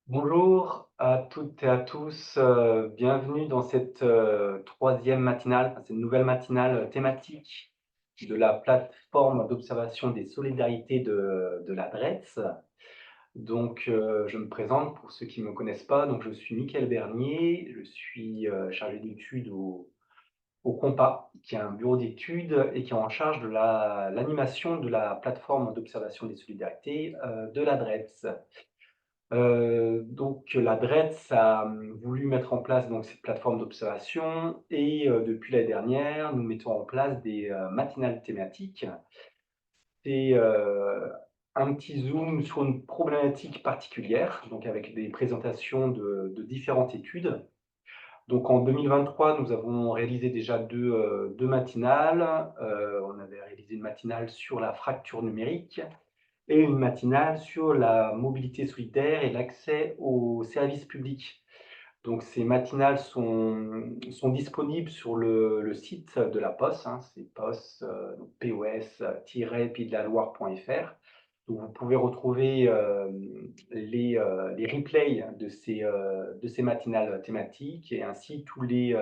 Bonjour à toutes et à tous, bienvenue dans cette, 3e matinale, enfin, cette nouvelle matinale, thématique de la plateforme d'observation des solidarités de la DREETS. Donc, je me présente pour ceux qui ne me connaissent pas, donc je suis Mickaël Bernier, je suis, chargé d'études au COMPA, qui est un bureau d'études et qui est en charge de l'animation de la plateforme d'observation des solidarités, de la DREETS. Donc la DREETS a, voulu mettre en place donc cette plateforme d'observation et depuis l'année dernière, nous mettons en place des, matinales thématiques. C'est, un petit zoom sur une problématique particulière, donc avec des présentations de différentes études. Donc en 2023, nous avons réalisé déjà 2 matinales. On avait réalisé une matinale sur la fracture numérique et une matinale sur la mobilité solidaire et l'accès aux services publics. Donc ces matinales sont disponibles sur le site de la POS, hein, c'est POS, donc pos-pays-de-la-loire.fr. Donc vous pouvez retrouver les replays de ces matinales thématiques et ainsi tous les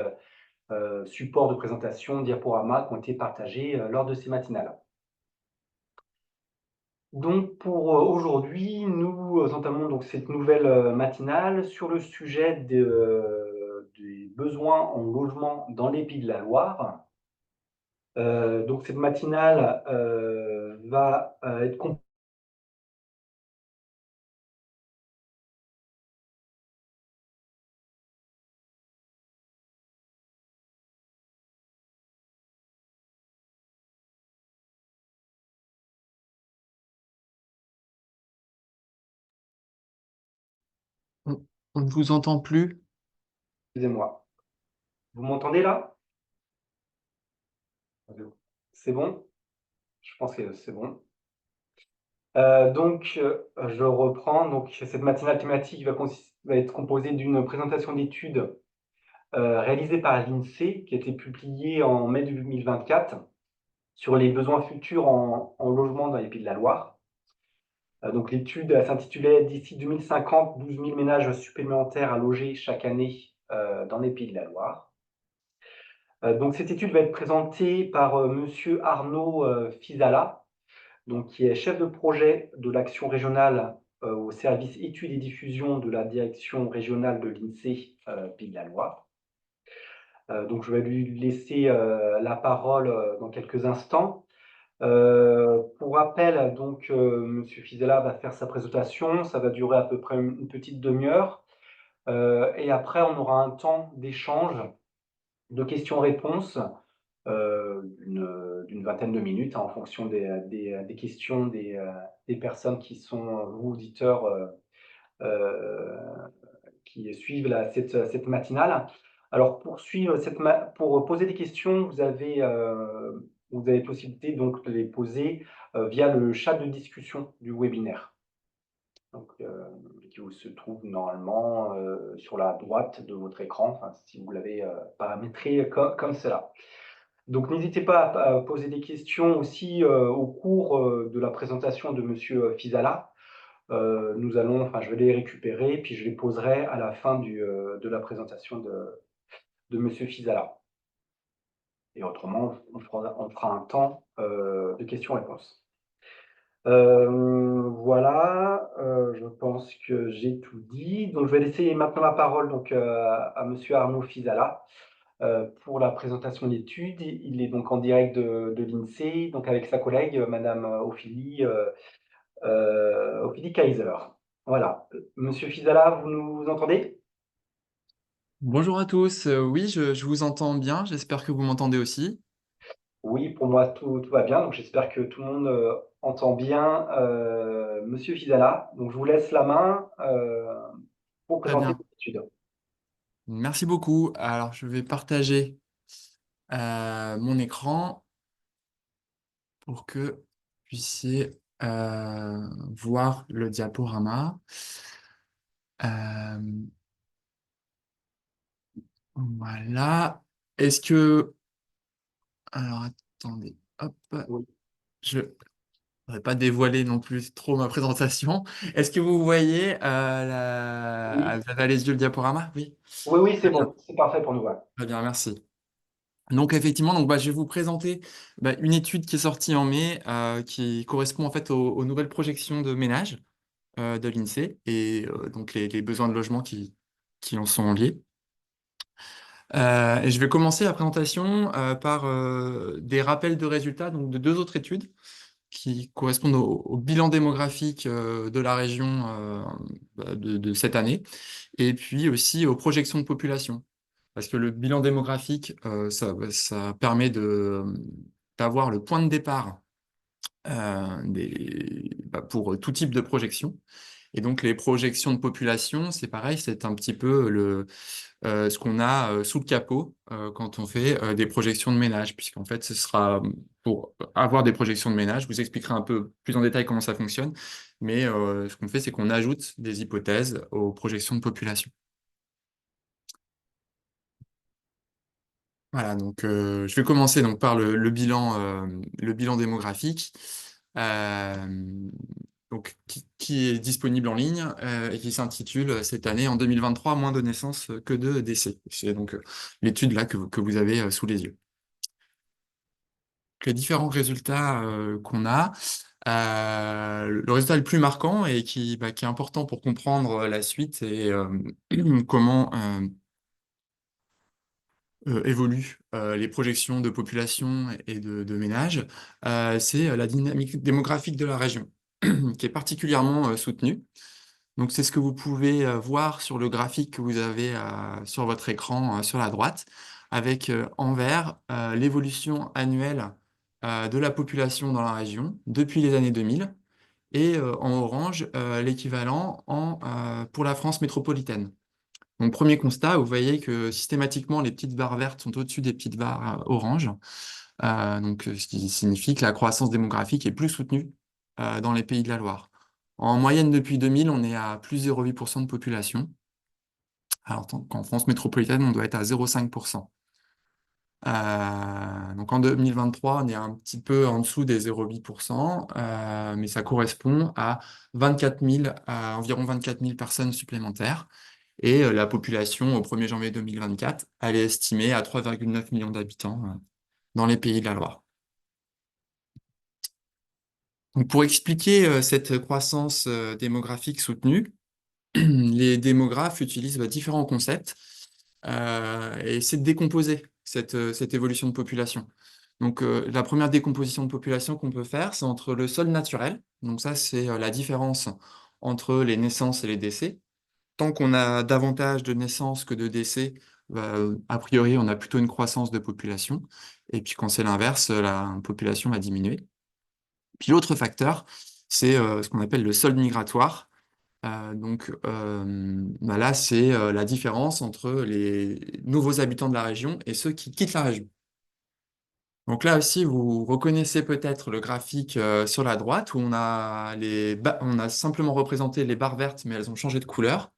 supports de présentation, diaporamas qui ont été partagés lors de ces matinales. Donc pour, aujourd'hui, nous entamons donc cette nouvelle, matinale sur le sujet des besoins en logement dans les Pays de la Loire. Donc cette matinale, va, être com On ne vous entend plus. excusez-moi. Vous m'entendez là? C'est bon? Je pense que c'est bon. Donc, je reprends. Donc cette matinale thématique va être composée d'une présentation d'études, réalisée par l'INSEE, qui a été publiée en mai 2024. Sur les besoins futurs en logement dans les Pays de la Loire. Donc l'étude s'intitulait «D'ici 2050, 12 000 ménages supplémentaires à loger chaque année dans les Pays de la Loire». Donc cette étude va être présentée par monsieur Arnaud Fisala, donc qui est chef de projet de l'action régionale au service études et diffusion de la direction régionale de l'INSEE Pays de la Loire. Donc je vais lui laisser la parole dans quelques instants. Pour rappel, donc, monsieur Fizela va faire sa présentation, ça va durer à peu près une petite demi-heure, et après on aura un temps d'échange, de questions-réponses, d'une vingtaine de minutes, hein, en fonction des questions des personnes qui sont, vous auditeurs, heu, qui suivent cette matinale. Alors pour suivre pour poser des questions, vous avez possibilité donc de les poser, via le chat de discussion du webinaire. Donc, qui se trouve normalement, sur la droite de votre écran, enfin si vous l'avez, paramétré comme cela. Donc n'hésitez pas à poser des questions aussi, au cours, de la présentation de monsieur, Fisala. Je vais les récupérer, puis je les poserai à la fin de la présentation de monsieur Fisala. Et autrement, on fera un temps de questions-réponses. Voilà, je pense que j'ai tout dit. Donc, je vais laisser maintenant la parole donc, à monsieur Arnaud Fisala pour la présentation de l'étude. Il est donc en direct de l'INSEE, donc avec sa collègue, madame Ophélie Kaiser. Voilà. Monsieur Fisala, vous nous entendez? Bonjour à tous. Oui, je vous entends bien. J'espère que vous m'entendez aussi. Oui, pour moi, tout va bien. Donc, j'espère que tout le monde entend bien monsieur Fisala. Donc, je vous laisse la main pour Très présenter bien. votre étude. Merci beaucoup. Alors, je vais partager mon écran pour que vous puissiez voir le diaporama. Euh, voilà. Est-ce que... Alors, attendez. Hop. Oui. Je Je ne vais pas dévoiler non plus trop ma présentation. Est-ce que vous voyez Oui, vous avez les yeux le diaporama? Oui. oui, oui, c'est Très bien, bon, c'est parfait pour nous. Voilà. très bien, merci. Donc effectivement, je vais vous présenter une étude qui est sortie en mai, qui correspond en fait aux nouvelles projections de ménage de l'INSEE et donc les besoins de logement qui en sont liés. Et je vais commencer la présentation par des rappels de résultats donc de deux autres études qui correspondent au bilan démographique de la région de cette année, et puis aussi aux projections de population. Parce que le bilan démographique, ça permet d'avoir le point de départ pour tout type de projection. Et donc les projections de population, c'est pareil, c'est un petit peu ce qu'on a sous le capot quand on fait des projections de ménage, puisqu'en fait, ce sera pour avoir des projections de ménage, je vous expliquerai un peu plus en détail comment ça fonctionne, mais ce qu'on fait, c'est qu'on ajoute des hypothèses aux projections de population. Voilà, donc je vais commencer donc par le bilan démographique, euh, donc qui est disponible en ligne et qui s'intitule cette année en 2023 moins de naissances que de décès. C'est donc l'étude là que vous avez sous les yeux. Les différents résultats qu'on a. Le résultat le plus marquant et qui est important pour comprendre la suite et comment évoluent les projections de population et de ménage, c'est la dynamique démographique de la région, qui est particulièrement soutenue. Donc c'est ce que vous pouvez voir sur le graphique que vous avez sur votre écran sur la droite, avec en vert l'évolution annuelle de la population dans la région depuis les années 2000, et en orange l'équivalent pour la France métropolitaine. Donc, premier constat, vous voyez que systématiquement, les petites barres vertes sont au-dessus des petites barres oranges. Ce qui signifie que la croissance démographique est plus soutenue dans les pays de la Loire. En moyenne, depuis 2000, on est à plus 0,8% de population, alors qu'en France métropolitaine, on doit être à 0,5%. Donc en 2023, on est un petit peu en dessous des 0,8%, mais ça correspond à 24 000, à environ 24 000 personnes supplémentaires. Et la population au 1er janvier 2024, elle est estimée à 3,9 millions d'habitants dans les pays de la Loire. Donc pour expliquer cette croissance démographique soutenue, les démographes utilisent différents concepts et essaient de décomposer cette évolution de population. Donc la première décomposition de population qu'on peut faire, c'est entre le sol naturel. Donc ça, c'est la différence entre les naissances et les décès. Tant qu'on a davantage de naissances que de décès, a priori, on a plutôt une croissance de population. Et puis quand c'est l'inverse, la population va diminuer. Puis l'autre facteur, c'est ce qu'on appelle le solde migratoire. Là, c'est la différence entre les nouveaux habitants de la région et ceux qui quittent la région. Donc là aussi, vous reconnaissez peut-être le graphique sur la droite où on a simplement représenté les barres vertes, mais elles ont changé de couleur.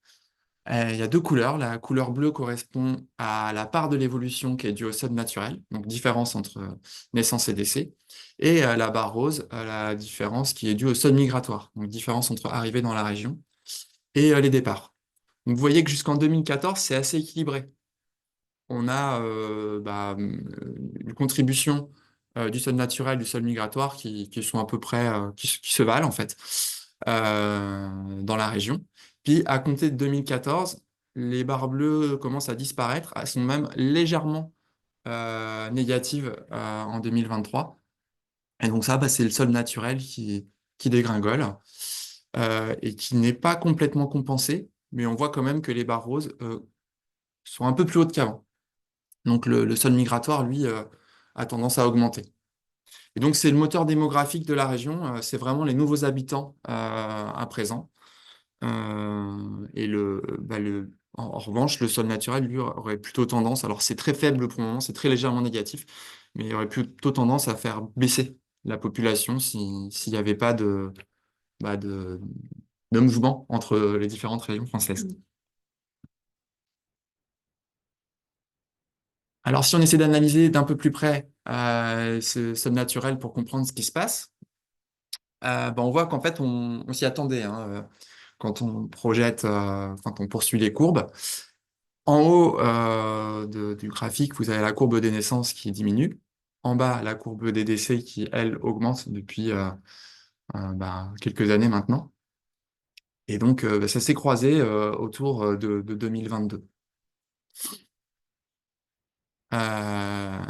Il y a deux couleurs. La couleur bleue correspond à la part de l'évolution qui est due au sol naturel, donc différence entre naissance et décès. Et la barre rose, la différence qui est due au sol migratoire, donc différence entre arrivée dans la région et les départs. Donc vous voyez que jusqu'en 2014, c'est assez équilibré. On a une contribution du sol naturel, du sol migratoire qui sont à peu près, qui se valent en fait dans la région. Puis à compter de 2014, les barres bleues commencent à disparaître, elles sont même légèrement négatives en 2023. Et donc ça, c'est le sol naturel qui dégringole et qui n'est pas complètement compensé, mais on voit quand même que les barres roses sont un peu plus hautes qu'avant. Donc le sol migratoire, lui, a tendance à augmenter. Et donc c'est le moteur démographique de la région, c'est vraiment les nouveaux habitants à présent. En revanche, le sol naturel, lui, aurait plutôt tendance, alors c'est très faible pour le moment, c'est très légèrement négatif, mais il aurait plutôt tendance à faire baisser la population s'il n'y avait pas bah, de, de mouvement entre les différentes régions françaises. Alors, si on essaie d'analyser d'un peu plus près ce sol naturel pour comprendre ce qui se passe, on voit qu'en fait, on s'y attendait, hein, quand on projette, quand on poursuit les courbes. En haut du graphique, vous avez la courbe des naissances qui diminue. En bas, la courbe des décès qui, elle, augmente depuis quelques années maintenant. Et donc, ça s'est croisé autour de 2022. Euh,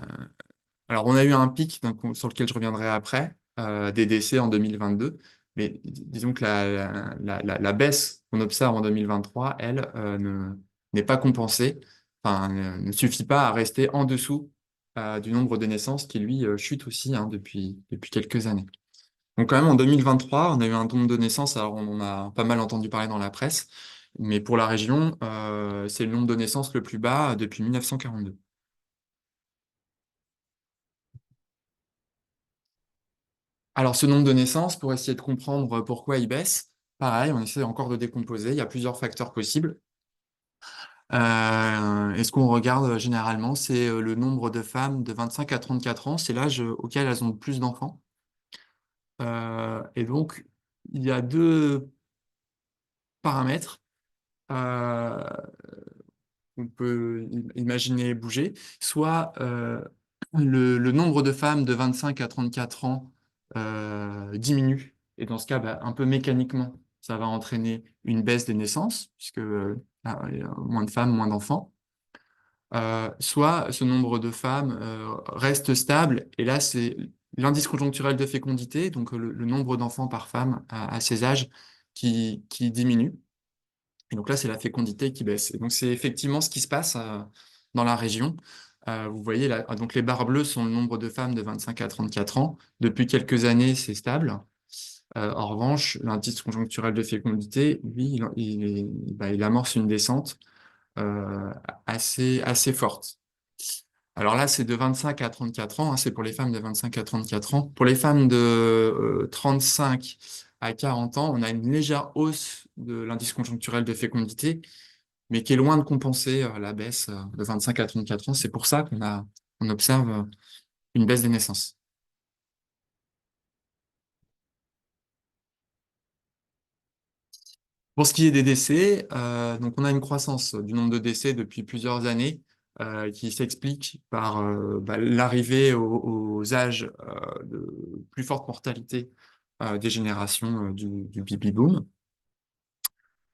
alors, on a eu un pic donc, sur lequel je reviendrai après, des décès en 2022. Mais disons que la baisse qu'on observe en 2023, elle, n'est pas compensée, enfin, ne suffit pas à rester en dessous du nombre de naissances qui, lui, chute aussi hein, depuis quelques années. Donc quand même, en 2023, on a eu un nombre de naissances, alors on en a pas mal entendu parler dans la presse, mais pour la région, c'est le nombre de naissances le plus bas depuis 1942. Alors ce nombre de naissances, pour essayer de comprendre pourquoi il baisse, pareil, on essaie encore de décomposer, il y a plusieurs facteurs possibles. Et ce qu'on regarde généralement, c'est le nombre de femmes de 25 à 34 ans, c'est l'âge auquel elles ont le plus d'enfants. Et donc, il y a deux paramètres. Euh, on peut imaginer bouger, soit le nombre de femmes de 25 à 34 ans diminue, et dans ce cas, un peu mécaniquement, ça va entraîner une baisse des naissances, puisque il y a moins de femmes, moins d'enfants. Soit ce nombre de femmes reste stable, et là, c'est l'indice conjoncturel de fécondité, donc le nombre d'enfants par femme à ces âges qui diminue. Et donc là, c'est la fécondité qui baisse. Et donc c'est effectivement ce qui se passe dans la région. Vous voyez là, donc les barres bleues sont le nombre de femmes de 25 à 34 ans. Depuis quelques années, c'est stable. En revanche, l'indice conjoncturel de fécondité, lui, il amorce une descente assez forte. Alors là, c'est de 25 à 34 ans, hein, c'est pour les femmes de 25 à 34 ans. Pour les femmes de 35 à 40 ans, on a une légère hausse de l'indice conjoncturel de fécondité, mais qui est loin de compenser la baisse de 25 à 34 ans. C'est pour ça on observe une baisse des naissances. Pour ce qui est des décès, donc on a une croissance du nombre de décès depuis plusieurs années qui s'explique par l'arrivée aux âges de plus forte mortalité des générations du baby boom.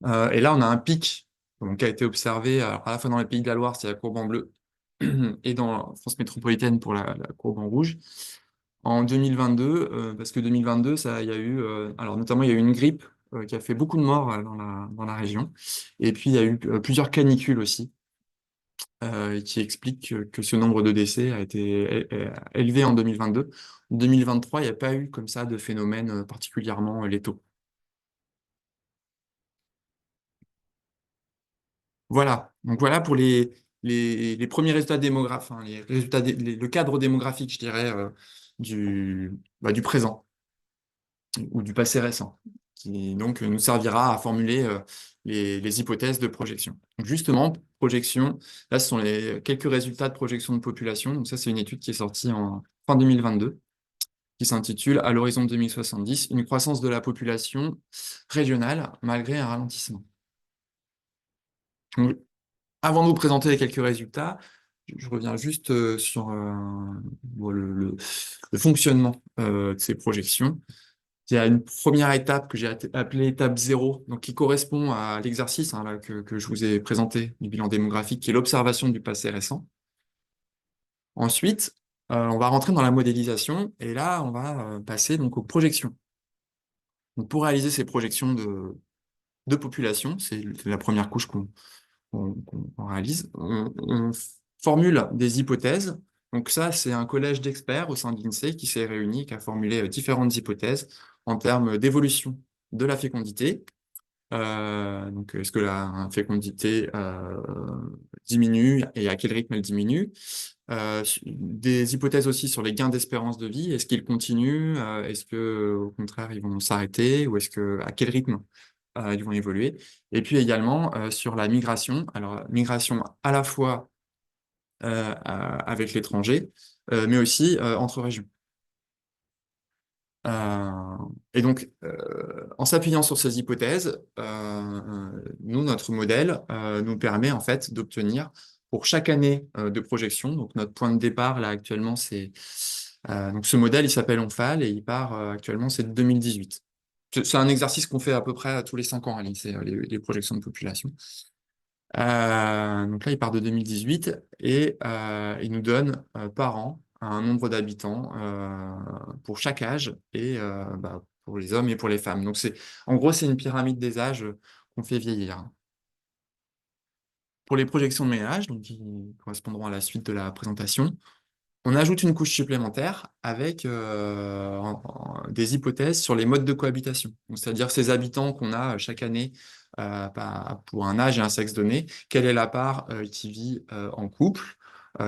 Et là, on a un pic donc, qui a été observé alors, à la fois dans les pays de la Loire, c'est la courbe en bleu, et dans la France métropolitaine pour la courbe en rouge. En 2022, parce que 2022, il y a eu, alors notamment, il y a eu une grippe qui a fait beaucoup de morts dans la région. Et puis, il y a eu plusieurs canicules aussi, qui expliquent que ce nombre de décès a été élevé en 2022. En 2023, il n'y a pas eu comme ça de phénomènes particulièrement létaux. Voilà. Donc voilà pour les premiers résultats démographiques, hein, les résultats, le cadre démographique, je dirais, du présent ou du passé récent, qui donc nous servira à formuler les hypothèses de projection. Donc justement, projection, là ce sont quelques résultats de projection de population. Donc ça, c'est une étude qui est sortie en fin 2022, qui s'intitule À l'horizon 2070, une croissance de la population régionale malgré un ralentissement. Donc, avant de vous présenter les quelques résultats, je reviens juste sur le fonctionnement de ces projections. Il y a une première étape que j'ai appelée étape 0, donc qui correspond à l'exercice hein, là, que je vous ai présenté du bilan démographique, qui est l'observation du passé récent. Ensuite, on va rentrer dans la modélisation et là, on va passer donc aux projections. Donc, pour réaliser ces projections de population, c'est la première couche qu'on réalise, on formule des hypothèses. Donc ça, c'est un collège d'experts au sein de l'INSEE qui s'est réuni, qui a formulé différentes hypothèses en termes d'évolution de la fécondité. Donc, est-ce que la fécondité diminue et à quel rythme elle diminue? Des hypothèses aussi sur les gains d'espérance de vie. Est-ce qu'ils continuent? Est-ce que, au contraire, ils vont s'arrêter? Ou est-ce que, à quel rythme ils vont évoluer? Et puis également sur la migration. Alors, migration à la fois avec l'étranger, mais aussi entre régions. Euh, et donc, en s'appuyant sur ces hypothèses, nous, notre modèle nous permet en fait d'obtenir pour chaque année de projection, donc notre point de départ là actuellement, c'est donc ce modèle, il s'appelle ONFAL et il part actuellement, c'est de 2018. C'est un exercice qu'on fait à peu près tous les 5 ans à l'INSEE, les projections de population. Donc là, il part de 2018 et il nous donne par an un nombre d'habitants pour chaque âge et pour les hommes et pour les femmes. Donc en gros, c'est une pyramide des âges qu'on fait vieillir. Pour les projections de ménage, donc qui correspondront à la suite de la présentation, on ajoute une couche supplémentaire avec des hypothèses sur les modes de cohabitation. Donc, c'est-à-dire ces habitants qu'on a chaque année pour un âge et un sexe donné, quelle est la part qui vit en couple,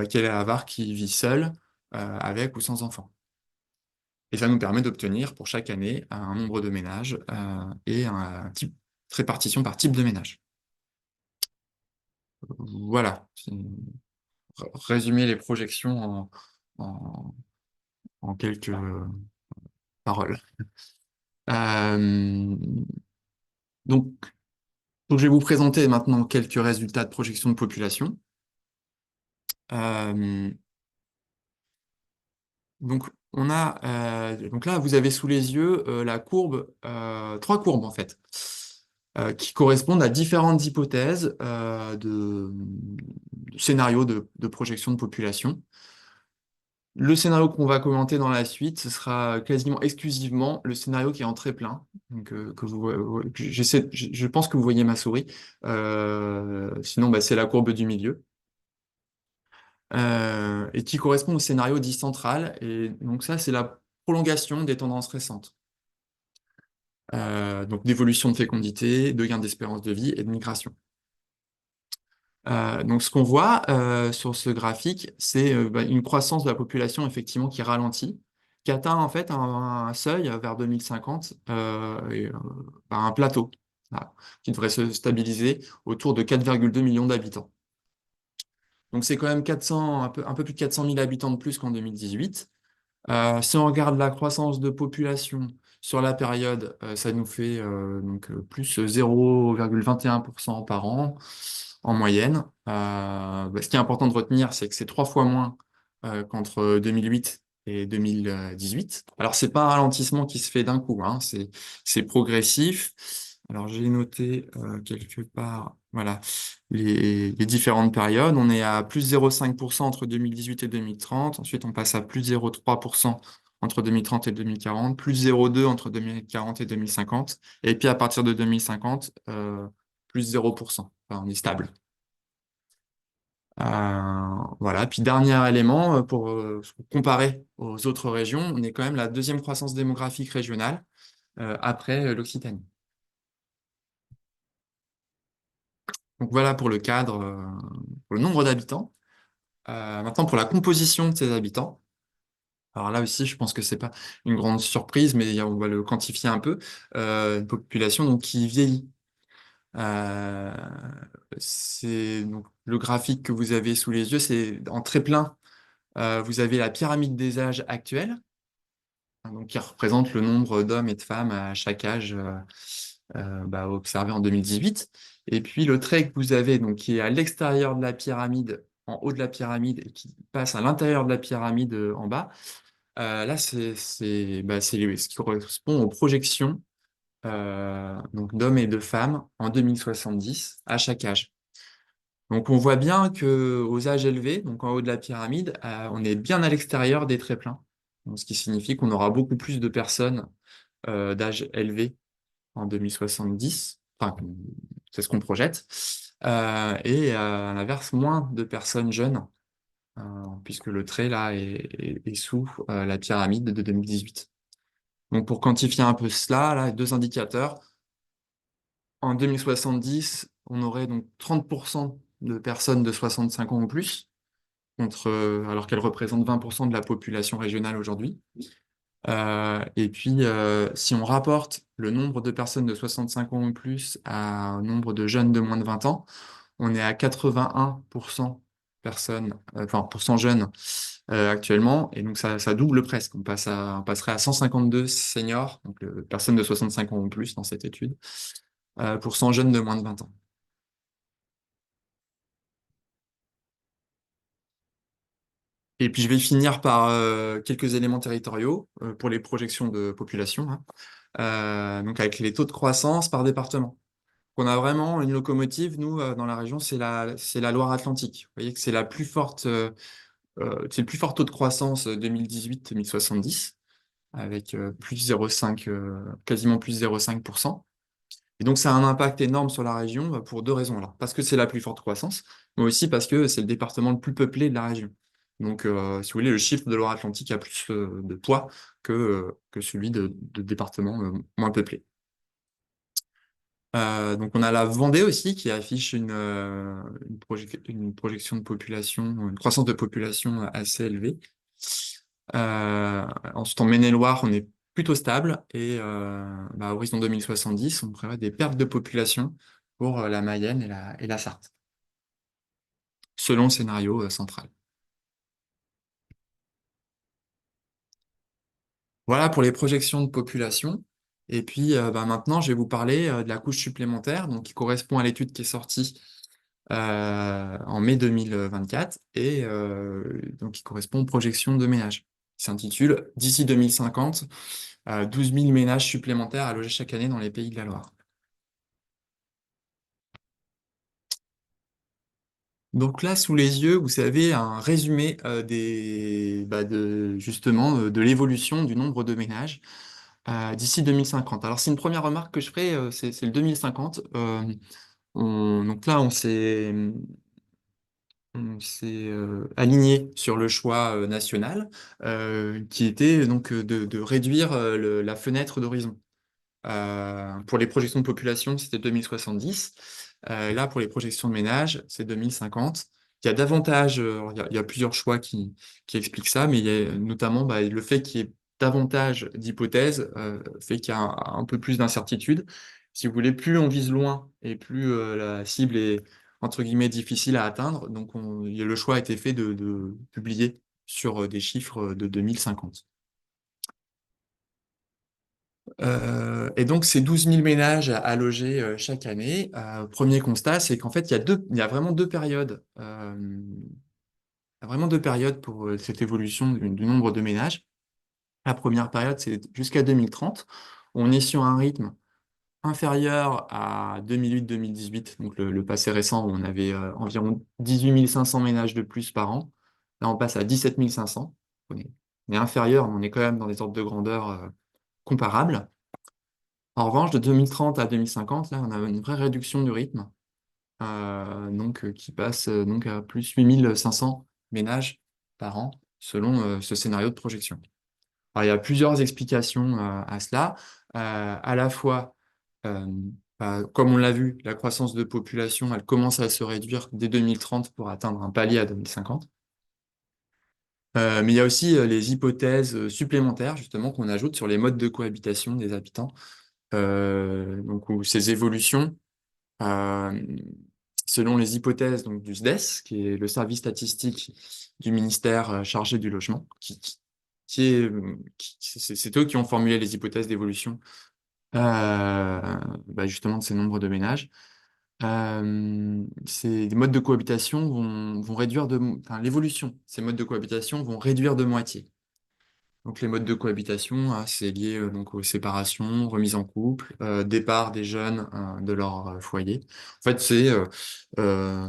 quelle est la part qui vit seule, avec ou sans enfant. Et ça nous permet d'obtenir pour chaque année un nombre de ménages et un type, répartition par type de ménage. Voilà, résumer les projections en, en quelques paroles. Euh, donc, donc, je vais vous présenter maintenant quelques résultats de projection de population. Euh, donc là, vous avez sous les yeux la courbe, trois courbes en fait, qui correspondent à différentes hypothèses de scénarios de projection de population. Le scénario qu'on va commenter dans la suite, ce sera quasiment exclusivement le scénario qui est en très plein. Donc, je pense que vous voyez ma souris. Sinon, c'est la courbe du milieu. Et qui correspond au scénario dit central. Et donc ça, c'est la prolongation des tendances récentes. Donc d'évolution de fécondité, de gain d'espérance de vie et de migration. Donc ce qu'on voit sur ce graphique, c'est une croissance de la population effectivement qui ralentit, qui atteint en fait un seuil vers 2050, un plateau, voilà, qui devrait se stabiliser autour de 4,2 millions d'habitants. Donc c'est quand même 400, un peu plus de 400 000 habitants de plus qu'en 2018. Si on regarde la croissance de population sur la période, ça nous fait plus 0,21% par an en moyenne. Ce qui est important de retenir, c'est que c'est 3 fois moins qu'entre 2008 et 2018. Alors, c'est pas un ralentissement qui se fait d'un coup, hein, c'est progressif. Alors, j'ai noté quelque part, voilà, les différentes périodes. On est à plus 0,5% entre 2018 et 2030. Ensuite, on passe à plus 0,3% entre 2030 et 2040, plus 0,2 entre 2040 et 2050. Et puis, à partir de 2050, plus 0%. Enfin, on est stable. Voilà. Puis, dernier élément, pour comparer aux autres régions, on est quand même la deuxième croissance démographique régionale après l'Occitanie. Donc, voilà pour le cadre, pour le nombre d'habitants. Maintenant, pour la composition de ces habitants. Alors là aussi, je pense que c'est pas une grande surprise, mais on va le quantifier un peu. Une population donc, qui vieillit. Euh, c'est donc le graphique que vous avez sous les yeux, c'est en très plein. Vous avez la pyramide des âges actuels, hein, donc qui représente le nombre d'hommes et de femmes à chaque âge observé en 2018. Et puis le trait que vous avez, donc qui est à l'extérieur de la pyramide, en haut de la pyramide, et qui passe à l'intérieur de la pyramide en bas. Là, c'est ce qui correspond aux projections donc d'hommes et de femmes en 2070 à chaque âge. Donc, on voit bien que aux âges élevés, donc en haut de la pyramide, on est bien à l'extérieur des très pleins. Donc, ce qui signifie qu'on aura beaucoup plus de personnes d'âge élevé en 2070. Enfin, c'est ce qu'on projette. Et à l'inverse, moins de personnes jeunes, puisque le trait là est sous la pyramide de 2018. Donc, pour quantifier un peu cela, là, deux indicateurs. En 2070, on aurait donc 30% de personnes de 65 ans ou plus, alors qu'elles représentent 20% de la population régionale aujourd'hui. Et puis, si on rapporte le nombre de personnes de 65 ans ou plus à un nombre de jeunes de moins de 20 ans, on est à 81% personnes, pour cent jeunes actuellement, et donc ça double presque. On passerait à 152 seniors, donc personnes de 65 ans ou plus dans cette étude, pour 100 jeunes de moins de 20 ans. Et puis je vais finir par quelques éléments territoriaux pour les projections de population, hein. Donc avec les taux de croissance par département. On a vraiment une locomotive, nous, dans la région, c'est la Loire-Atlantique. Vous voyez que c'est le plus fort taux de croissance 2018-2070, avec plus 0,5, quasiment plus 0,5%. Et donc, ça a un impact énorme sur la région pour deux raisons. Alors, parce que c'est la plus forte croissance, mais aussi parce que c'est le département le plus peuplé de la région. Donc, si vous voulez, le chiffre de Loire-Atlantique a plus de poids que celui de départements moins peuplés. Donc, on a la Vendée aussi qui affiche une projection de population, une croissance de population assez élevée. Ensuite, en Maine-et-Loire, on est plutôt stable et à horizon 2070, on prévoit des pertes de population pour la Mayenne et la Sarthe, selon le scénario central. Voilà pour les projections de population. Et puis maintenant, je vais vous parler de la couche supplémentaire, donc qui correspond à l'étude qui est sortie en mai 2024 et donc qui correspond aux projections de ménages. Il s'intitule D'ici 2050, 12 000 ménages supplémentaires à loger chaque année dans les Pays de la Loire. Donc là, sous les yeux, vous avez un résumé justement de l'évolution du nombre de ménages d'ici 2050. Alors, c'est une première remarque que je ferai, c'est le 2050. Donc là, on s'est aligné sur le choix national qui était donc de réduire la fenêtre d'horizon. Pour les projections de population, c'était 2070. Là, pour les projections de ménage, c'est 2050. Il y a davantage, il y a plusieurs choix qui expliquent ça, mais il y a notamment le fait qu'il y ait davantage d'hypothèses fait qu'il y a un peu plus d'incertitude. Si vous voulez, plus on vise loin et plus la cible est entre guillemets difficile à atteindre. Donc, le choix a été fait de publier sur des chiffres de 2050. Et donc, ces 12 000 ménages à loger chaque année, premier constat, c'est qu'en fait, il y a vraiment deux périodes. Il y a vraiment deux périodes pour cette évolution du nombre de ménages. La première période, c'est jusqu'à 2030. On est sur un rythme inférieur à 2008-2018, donc le passé récent où on avait environ 18 500 ménages de plus par an. Là, on passe à 17 500. On est inférieur, mais on est quand même dans des ordres de grandeur comparables. En revanche, de 2030 à 2050, là, on a une vraie réduction du rythme, qui passe donc à plus 8500 ménages par an, selon ce scénario de projection. Alors, il y a plusieurs explications à cela. À la fois, euh, comme on l'a vu, la croissance de population, elle commence à se réduire dès 2030 pour atteindre un palier à 2050. Mais il y a aussi les hypothèses supplémentaires, justement, qu'on ajoute sur les modes de cohabitation des habitants. Donc, où ces évolutions, euh, selon les hypothèses donc, du SDES, qui est le service statistique du ministère chargé du logement, c'est eux qui ont formulé les hypothèses d'évolution justement de ces nombres de ménages. Ces modes de cohabitation vont réduire enfin, l'évolution, ces modes de cohabitation vont réduire de moitié. Donc les modes de cohabitation, c'est lié donc aux séparations, remises en couple, départ des jeunes de leur foyer. En fait, c'est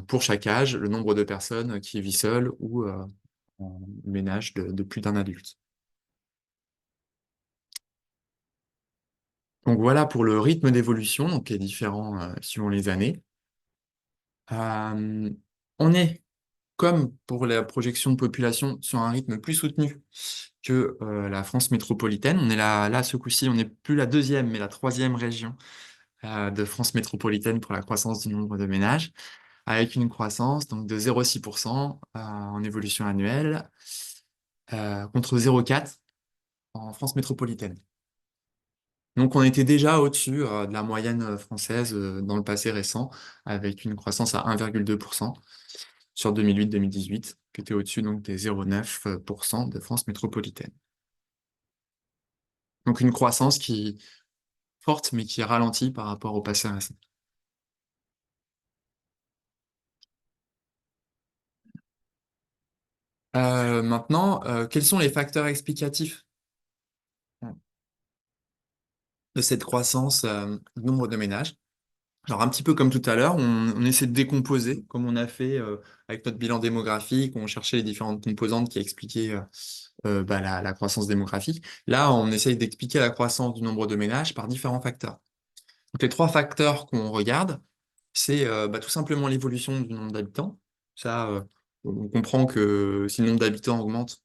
pour chaque âge le nombre de personnes qui vivent seules ou en ménage de plus d'un adulte. Donc voilà pour le rythme d'évolution, donc qui est différent suivant les années. Euh, on est, comme pour la projection de population, sur un rythme plus soutenu que la France métropolitaine. On est là ce coup-ci, on n'est plus la deuxième, mais la troisième région de France métropolitaine pour la croissance du nombre de ménages, avec une croissance donc, de 0,6% en évolution annuelle, contre 0,4% en France métropolitaine. Donc on était déjà au-dessus de la moyenne française dans le passé récent, avec une croissance à 1,2%. sur 2008-2018, qui était au-dessus donc des 0,9% de France métropolitaine. Donc une croissance qui est forte, mais qui est ralentie par rapport au passé récent. Maintenant, quels sont les facteurs explicatifs de cette croissance du nombre de ménages? Alors, un petit peu comme tout à l'heure, on essaie de décomposer, comme on a fait avec notre bilan démographique, où on cherchait les différentes composantes qui expliquaient bah, la croissance démographique. Là, on essaye d'expliquer la croissance du nombre de ménages par différents facteurs. Donc, les trois facteurs qu'on regarde, c'est bah, tout simplement l'évolution du nombre d'habitants. Ça, on comprend que si le nombre d'habitants augmente,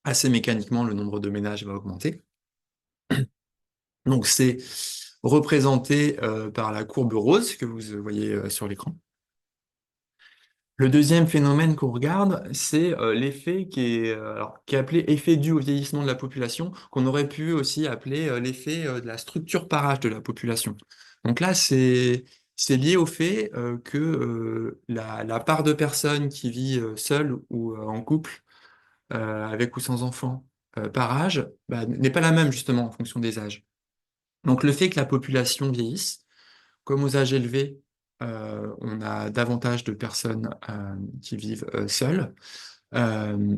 assez mécaniquement, le nombre de ménages va augmenter. Donc, c'est représenté par la courbe rose que vous voyez sur l'écran. Le deuxième phénomène qu'on regarde, c'est l'effet qui est appelé effet dû au vieillissement de la population, qu'on aurait pu aussi appeler l'effet de la structure par âge de la population. Donc là, c'est lié au fait que la part de personnes qui vivent seules ou en couple, avec ou sans enfants, par âge, bah, n'est pas la même justement en fonction des âges. Donc le fait que la population vieillisse, comme aux âges élevés, on a davantage de personnes qui vivent seules, euh,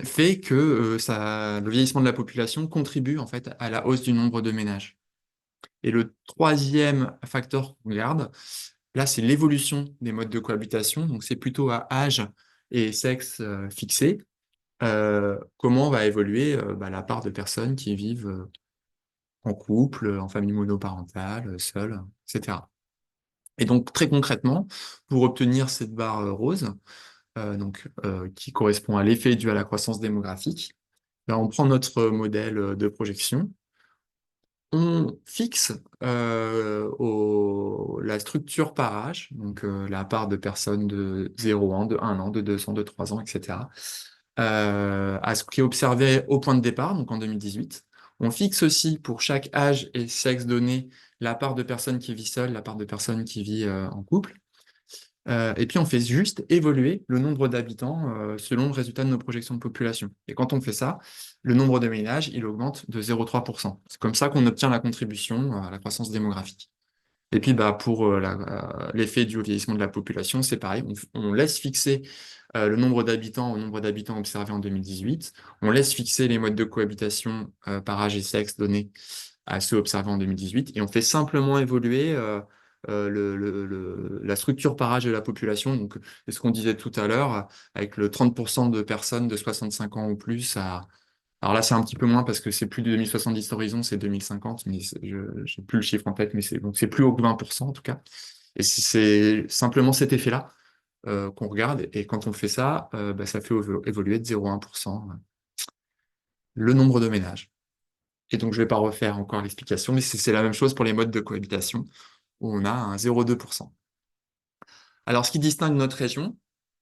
fait que le vieillissement de la population contribue en fait à la hausse du nombre de ménages. Et le troisième facteur qu'on regarde, là, c'est l'évolution des modes de cohabitation. Donc c'est plutôt à âge et sexe fixé. Comment va évoluer bah, la part de personnes qui vivent en couple, en famille monoparentale, seules, etc. Et donc, très concrètement, pour obtenir cette barre rose, qui correspond à l'effet dû à la croissance démographique, ben, on prend notre modèle de projection, on fixe la structure par âge, donc la part de personnes de 0 ans, de 1 an, de 2 ans, de 3 ans, etc., à ce qui est observé au point de départ, donc en 2018. On fixe aussi pour chaque âge et sexe donné la part de personnes qui vivent seules, la part de personnes qui vivent en couple. Et puis on fait juste évoluer le nombre d'habitants selon le résultat de nos projections de population. Et quand on fait ça, le nombre de ménages, il augmente de 0,3%. C'est comme ça qu'on obtient la contribution à la croissance démographique. Et puis bah, pour l'effet du vieillissement de la population, c'est pareil, on laisse fixer le nombre d'habitants au nombre d'habitants observés en 2018, on laisse fixer les modes de cohabitation par âge et sexe donnés à ceux observés en 2018, et on fait simplement évoluer la structure par âge de la population. Donc, c'est ce qu'on disait tout à l'heure, avec le 30% de personnes de 65 ans ou plus à... Alors là, c'est un petit peu moins parce que c'est plus de 2070 horizon, c'est 2050, mais je n'ai plus le chiffre en tête, mais c'est plus haut que 20% en tout cas. Et c'est simplement cet effet-là qu'on regarde, et quand on fait ça, bah, ça fait évoluer de 0,1% le nombre de ménages. Et donc, je ne vais pas refaire encore l'explication, mais c'est la même chose pour les modes de cohabitation, où on a un 0,2%. Alors, ce qui distingue notre région,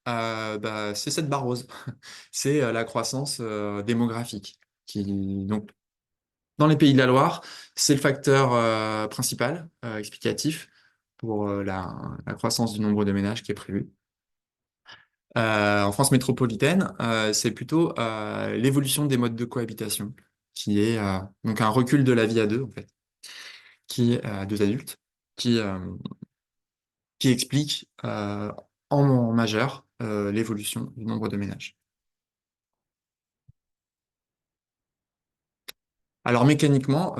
bah, c'est cette barre rose. C'est la croissance démographique. Donc, dans les Pays de la Loire, c'est le facteur principal explicatif pour la croissance du nombre de ménages qui est prévu. En France métropolitaine, c'est plutôt l'évolution des modes de cohabitation, qui est donc un recul de la vie à deux, en fait, à deux adultes, qui, euh, qui explique en majeur l'évolution du nombre de ménages. Alors mécaniquement,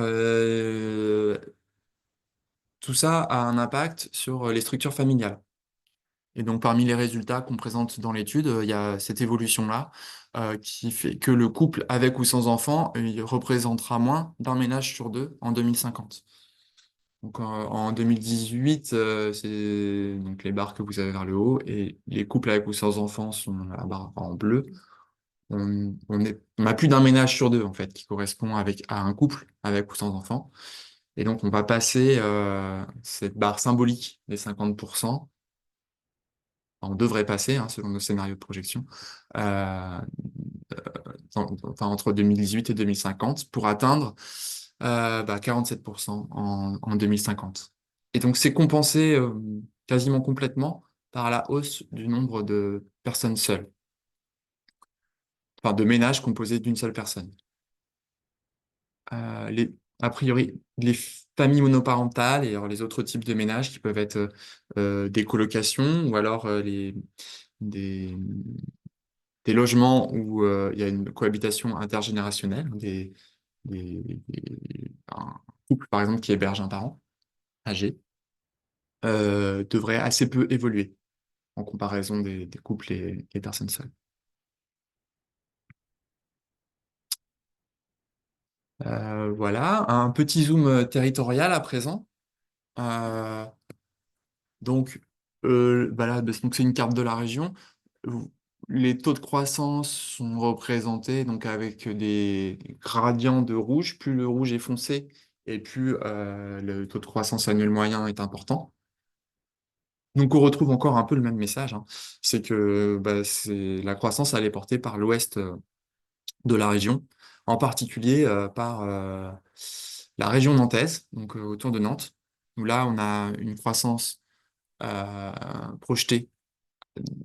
tout ça a un impact sur les structures familiales. Et donc parmi les résultats qu'on présente dans l'étude, il y a cette évolution-là qui fait que le couple avec ou sans enfant, il représentera moins d'un ménage sur deux en 2050. Donc en 2018, c'est donc les barres que vous avez vers le haut, et les couples avec ou sans enfants sont la barre en bleu. On a plus d'un ménage sur deux en fait qui correspond à un couple avec ou sans enfants. Et donc on va passer cette barre symbolique des 50%. On devrait passer, hein, selon nos scénarios de projection, euh, enfin, entre 2018 et 2050 pour atteindre 47% en 2050. Et donc c'est compensé quasiment complètement par la hausse du nombre de personnes seules, enfin de ménages composés d'une seule personne. A priori, les familles monoparentales et alors les autres types de ménages qui peuvent être des colocations ou alors des, des logements où il y a une cohabitation intergénérationnelle, un couple par exemple qui héberge un parent âgé, devrait assez peu évoluer en comparaison des couples et personnes seules. Voilà, un petit zoom territorial à présent. Euh, donc, voilà, donc c'est une carte de la région. Les taux de croissance sont représentés donc avec des gradients de rouge. Plus le rouge est foncé et plus le taux de croissance annuel moyen est important. Donc, on retrouve encore un peu le même message, hein. C'est que la croissance, elle est portée par l'ouest de la région, en particulier par la région nantaise, donc autour de Nantes, où là, on a une croissance projetée,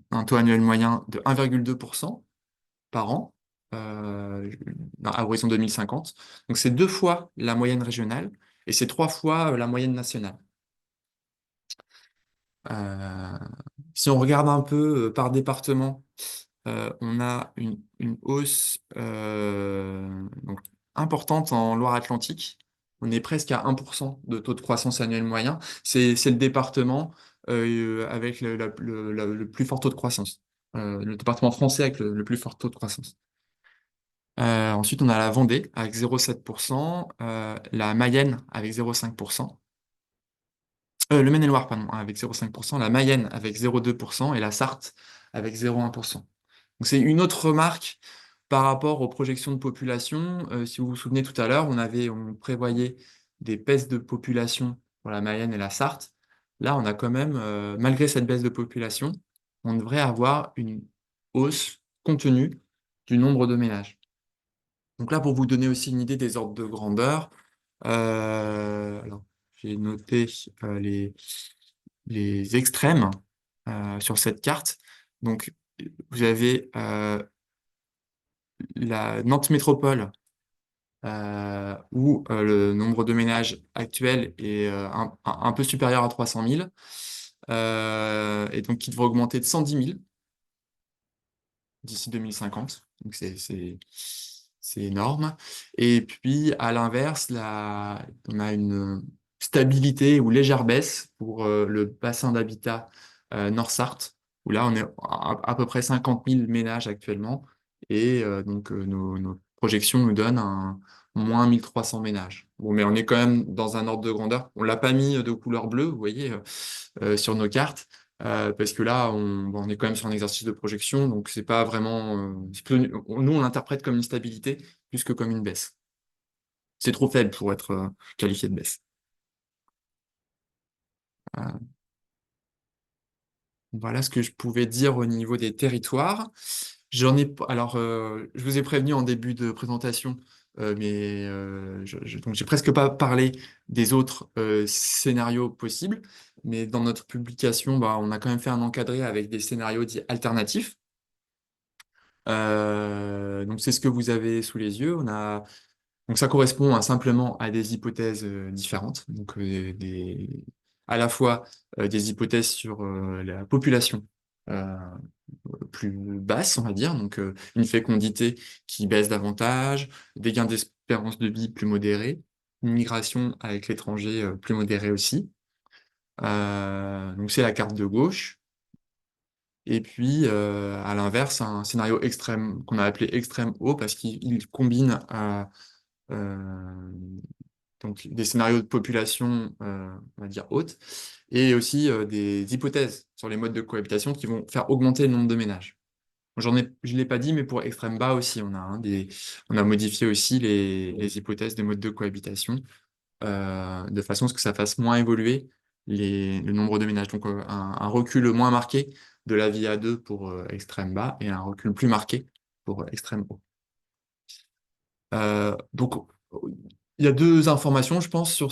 un taux annuel moyen de 1,2% par an à horizon 2050. Donc, c'est 2 fois la moyenne régionale et c'est 3 fois la moyenne nationale. Euh, Si on regarde un peu par département, on a une hausse donc, importante en Loire-Atlantique. On est presque à 1% de taux de croissance annuel moyen. C'est le département avec le plus fort taux de croissance. Le département français avec le plus fort taux de croissance. Ensuite, on a la Vendée avec 0,7%, la Mayenne avec 0,5%, le Maine-et-Loire, pardon, avec 0,5%, la Mayenne avec 0,2% et la Sarthe avec 0,1%. Donc c'est une autre remarque par rapport aux projections de population. Si vous vous souvenez tout à l'heure, on prévoyait des baisses de population pour la Mayenne et la Sarthe. Là, on a quand même, malgré cette baisse de population, on devrait avoir une hausse contenue du nombre de ménages. Donc là, pour vous donner aussi une idée des ordres de grandeur, alors, j'ai noté les extrêmes sur cette carte. Donc, vous avez la Nantes Métropole, où le nombre de ménages actuel est un peu supérieur à 300 000, et donc qui devrait augmenter de 110 000 d'ici 2050. Donc c'est énorme. Et puis à l'inverse, on a une stabilité ou légère baisse pour le bassin d'habitat Nord-Sarthe, où là on est à peu près 50 000 ménages actuellement. Et donc nos projections nous donnent un moins 1300 ménages. Bon, mais on est quand même dans un ordre de grandeur. On l'a pas mis de couleur bleue, vous voyez, sur nos cartes. Parce que là, on est quand même sur un exercice de projection, donc c'est pas vraiment. Nous, on l'interprète comme une stabilité plus que comme une baisse. C'est trop faible pour être qualifié de baisse. Euh, voilà ce que je pouvais dire au niveau des territoires. Alors, je vous ai prévenu en début de présentation, mais donc j'ai presque pas parlé des autres scénarios possibles. Mais dans notre publication, on a quand même fait un encadré avec des scénarios dits alternatifs. Donc c'est ce que vous avez sous les yeux. Donc ça correspond simplement à des hypothèses différentes. Donc à la fois des hypothèses sur la population euh, plus basse, on va dire, donc une fécondité qui baisse davantage, des gains d'espérance de vie plus modérés, une migration avec l'étranger plus modérée aussi. Donc c'est la carte de gauche. Et puis, à l'inverse, un scénario extrême qu'on a appelé extrême haut parce qu'il combine euh, donc des scénarios de population, on va dire haute, et aussi des hypothèses sur les modes de cohabitation qui vont faire augmenter le nombre de ménages. Je l'ai pas dit, mais pour extrême bas aussi, on a modifié aussi les hypothèses des modes de cohabitation de façon à ce que ça fasse moins évoluer le nombre de ménages. Donc un recul moins marqué de la vie à deux pour extrême bas et un recul plus marqué pour extrême haut. Donc Il y a deux informations, je pense, sur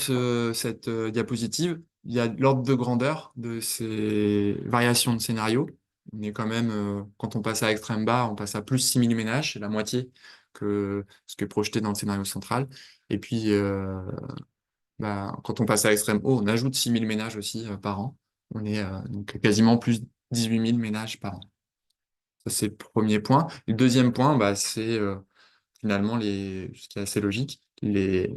cette diapositive. Il y a l'ordre de grandeur de ces variations de scénario. On est quand même, quand on passe à extrême bas, on passe à plus 6 000 ménages, c'est la moitié que ce qui est projeté dans le scénario central. Et puis, quand on passe à extrême haut, on ajoute 6 000 ménages aussi par an. On est donc quasiment plus 18 000 ménages par an. Ça, c'est le premier point. Le deuxième point, c'est finalement, ce qui est assez logique, les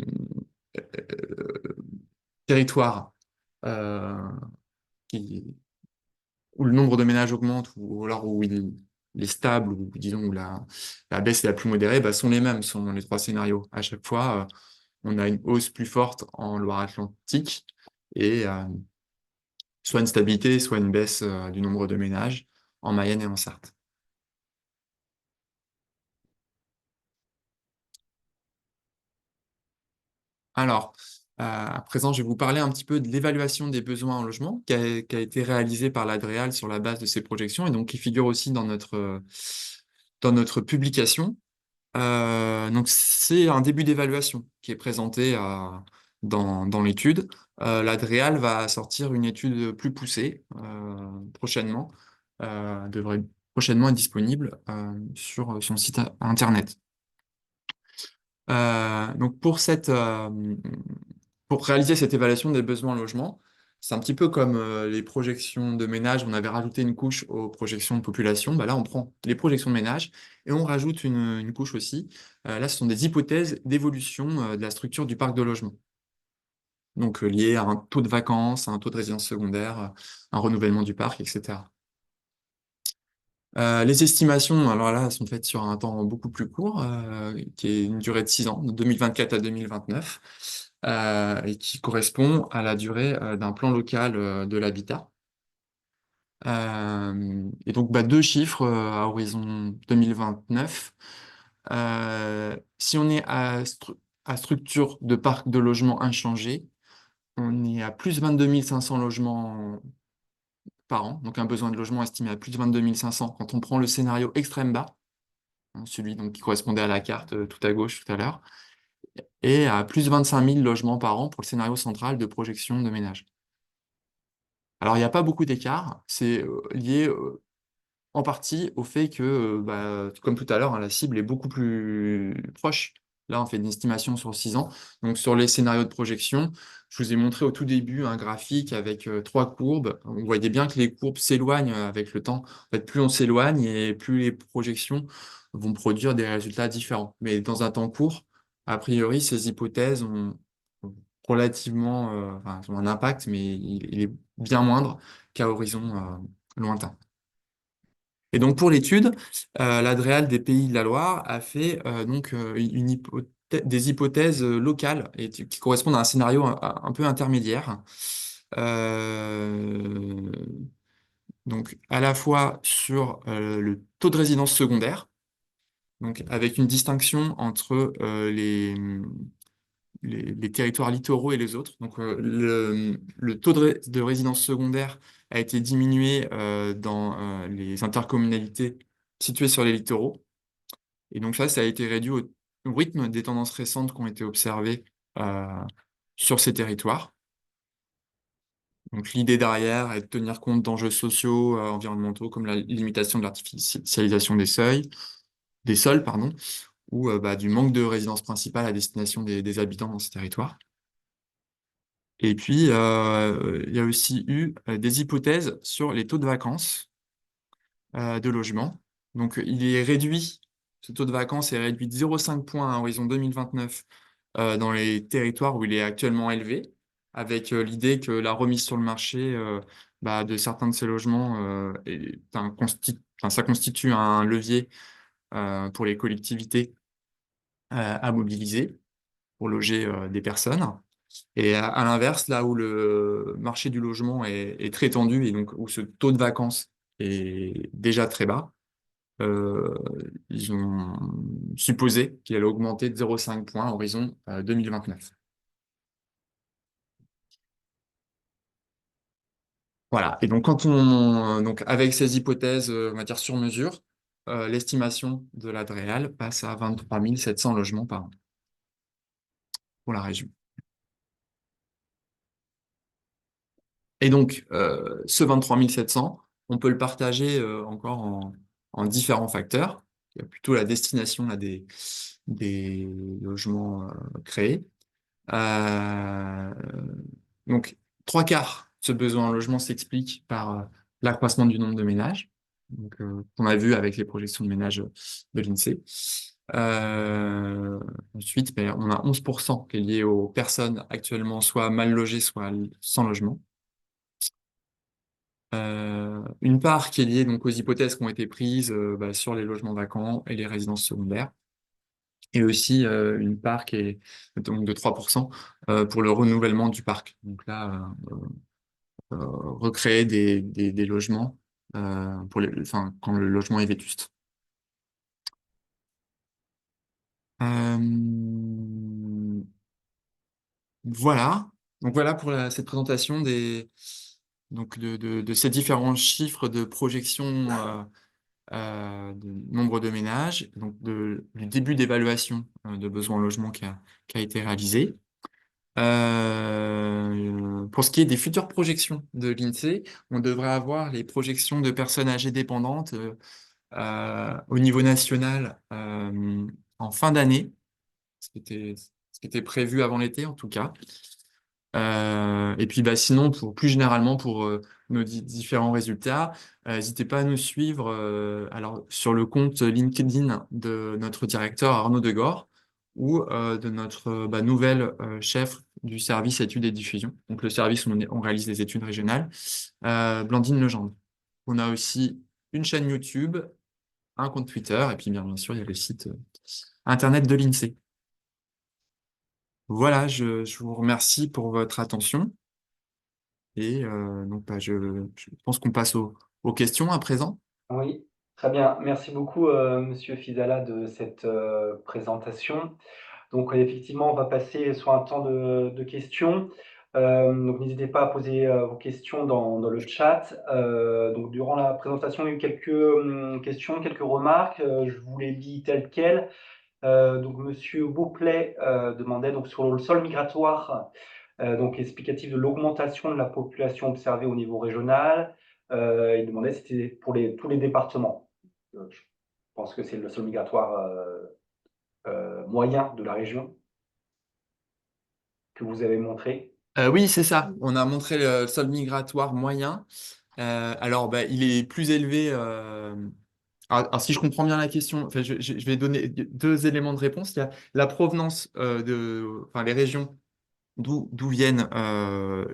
territoires euh, qui, où le nombre de ménages augmente ou alors où il est stable ou disons où la baisse est la plus modérée, sont les mêmes selon les trois scénarios. À chaque fois, on a une hausse plus forte en Loire-Atlantique et soit une stabilité, soit une baisse du nombre de ménages en Mayenne et en Sarthe. Alors, à présent, je vais vous parler un petit peu de l'évaluation des besoins en logement qui a été réalisée par l'Adréal sur la base de ces projections et donc qui figure aussi dans notre publication. Donc, c'est un début d'évaluation qui est présenté dans l'étude. L'Adréal va sortir une étude plus poussée prochainement, devrait prochainement être disponible sur son site internet. Donc pour réaliser cette évaluation des besoins en logement, c'est un petit peu comme les projections de ménage, on avait rajouté une couche aux projections de population. Là, on prend les projections de ménage et on rajoute une couche aussi. Là, ce sont des hypothèses d'évolution de la structure du parc de logement. Donc liées à un taux de vacances, à un taux de résidence secondaire, un renouvellement du parc, etc. Les estimations, alors là, sont faites sur un temps beaucoup plus court, qui est une durée de 6 ans, de 2024 à 2029, et qui correspond à la durée d'un plan local de l'habitat. Et donc, deux chiffres à horizon 2029. Si on est à structure de parc de logement inchangé, on est à plus 22 500 logements par an, donc un besoin de logement estimé à plus de 22 500 quand on prend le scénario extrême bas, hein, celui donc, qui correspondait à la carte tout à gauche tout à l'heure, et à plus de 25 000 logements par an pour le scénario central de projection de ménage. Alors, il n'y a pas beaucoup d'écart, c'est lié en partie au fait que, comme tout à l'heure, hein, la cible est beaucoup plus proche. Là, on fait une estimation sur 6 ans. Donc, sur les scénarios de projection, je vous ai montré au tout début un graphique avec trois courbes. Vous voyez bien que les courbes s'éloignent avec le temps. En fait, plus on s'éloigne et plus les projections vont produire des résultats différents. Mais dans un temps court, a priori, ces hypothèses ont relativement, ont un impact, mais il est bien moindre qu'à horizon lointain. Et donc pour l'étude, l'Adréal des Pays de la Loire a fait des hypothèses locales qui correspondent à un scénario un peu intermédiaire. Euh, donc à la fois sur le taux de résidence secondaire, donc avec une distinction entre les territoires littoraux et les autres. Donc, le taux de résidence secondaire a été diminué dans les intercommunalités situées sur les littoraux. Et donc ça a été réduit au rythme des tendances récentes qui ont été observées euh, sur ces territoires. Donc l'idée derrière est de tenir compte d'enjeux sociaux, environnementaux, comme la limitation de l'artificialisation des sols, pardon, ou du manque de résidence principale à destination des habitants dans ces territoires. Et puis, il y a aussi eu des hypothèses sur les taux de vacances de logement. Donc, ce taux de vacances est réduit de 0,5 points à horizon 2029 dans les territoires où il est actuellement élevé, avec l'idée que la remise sur le marché de certains de ces logements ça constitue un levier pour les collectivités à mobiliser pour loger des personnes. Et à l'inverse, là où le marché du logement est très tendu et donc où ce taux de vacances est déjà très bas, euh, ils ont supposé qu'il allait augmenter de 0,5 points à horizon 2029. Voilà. Et donc, donc avec ces hypothèses, on va dire sur mesure, l'estimation de l'ADREAL passe à 23 700 logements par an pour la région. Et donc, ce 23 700, on peut le partager encore en différents facteurs. Il y a plutôt la destination là, des logements créés. Euh, donc, trois quarts de ce besoin en logement s'explique par l'accroissement du nombre de ménages, donc, qu'on a vu avec les projections de ménages de l'INSEE. Ensuite, ben, on a 11% qui est lié aux personnes actuellement soit mal logées, soit sans logement. Une part qui est liée donc aux hypothèses qui ont été prises bah, sur les logements vacants et les résidences secondaires, et aussi une part qui est donc de 3% pour le renouvellement du parc. Donc là, recréer des logements enfin, quand le logement est vétuste. Euh, voilà. Donc voilà pour cette présentation donc de ces différents chiffres de projection de nombre de ménages, donc du début d'évaluation de besoins en logement qui a été réalisé. Pour ce qui est des futures projections de l'INSEE, on devrait avoir les projections de personnes âgées dépendantes au niveau national en fin d'année, ce qui était prévu avant l'été en tout cas. Et puis bah, sinon, plus généralement pour nos différents résultats, n'hésitez pas à nous suivre alors, sur le compte LinkedIn de notre directeur Arnaud Degore ou de notre nouvelle chef du service études et diffusion, donc le service où on réalise les études régionales, Blandine Legendre. On a aussi une chaîne YouTube, un compte Twitter, et puis bien sûr, il y a le site internet de l'INSEE. Voilà, je vous remercie pour votre attention. Et donc, bah, je pense qu'on passe aux questions à présent. Oui, très bien. Merci beaucoup, Monsieur Fidala, de cette présentation. Donc, effectivement, on va passer sur un temps de questions. Donc, n'hésitez pas à poser vos questions dans le chat. Donc, durant la présentation, il y a eu quelques questions, quelques remarques. Je vous les lis telles quelles. Donc, Monsieur Beauplet demandait donc sur le sol migratoire, donc explicatif de l'augmentation de la population observée au niveau régional. Il demandait si c'était pour tous les départements. Je pense que c'est le sol migratoire moyen de la région que vous avez montré. Oui, c'est ça. On a montré le solde migratoire moyen. Alors, bah, il est plus élevé. Alors, si je comprends bien la question, enfin, je vais donner deux éléments de réponse. Il y a la provenance enfin, les régions d'où viennent